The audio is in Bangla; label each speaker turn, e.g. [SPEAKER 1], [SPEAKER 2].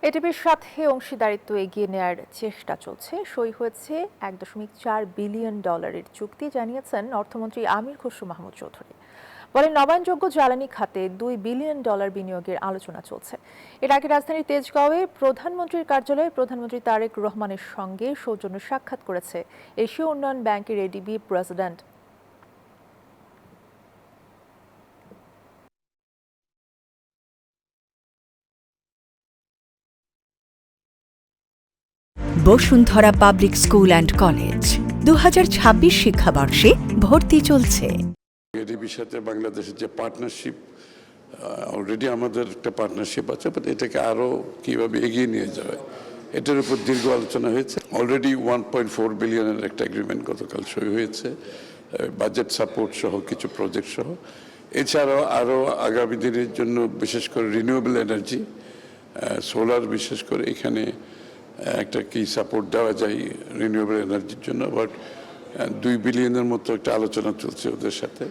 [SPEAKER 1] এটিপির সাথে অংশীদারিত্ব এগিয়ে নেয়ার চেষ্টা চলছে। সই হয়েছে $1.4 বিলিয়ন চুক্তি, জানিয়েছেন অর্থমন্ত্রী আমির খসরু মাহমুদ চৌধুরী। বলেন, নবায়নযোগ্য জ্বালানি খাতে $2 বিলিয়ন বিনিয়োগের আলোচনা চলছে। এর আগে রাজধানীর তেজগাঁওয়ে প্রধানমন্ত্রীর কার্যালয়ে প্রধানমন্ত্রী তারেক রহমানের সঙ্গে সৌজন্য সাক্ষাৎ করেছে এশীয় উন্নয়ন ব্যাংকের ADB president.
[SPEAKER 2] Bashundhara public school and college 2026 শিক্ষাবর্ষে ভর্তি চলছে।
[SPEAKER 3] এডিবির সাথে বাংলাদেশের যে পার্টনারশিপ, অলরেডি আমাদের একটা পার্টনারশিপ আছে, বাট এটাকে আরও কীভাবে এগিয়ে নিয়ে যাবে এটার উপর দীর্ঘ আলোচনা হয়েছে। অলরেডি 1.4 বিলিয়নের একটা এগ্রিমেন্ট গতকাল সই হয়েছে, বাজেট সাপোর্ট সহ কিছু প্রজেক্ট সহ। এছাড়াও আরও আগামী দিনের জন্য বিশেষ করে রিনিউয়েবল এনার্জি, সোলার, বিশেষ করে এখানে একটা কি সাপোর্ট দেওয়া যায় রিনিউয়েবল এনার্জির জন্য। বাট 2 বিলিয়নের মতো একটা আলোচনা চলছে ওদের সাথে।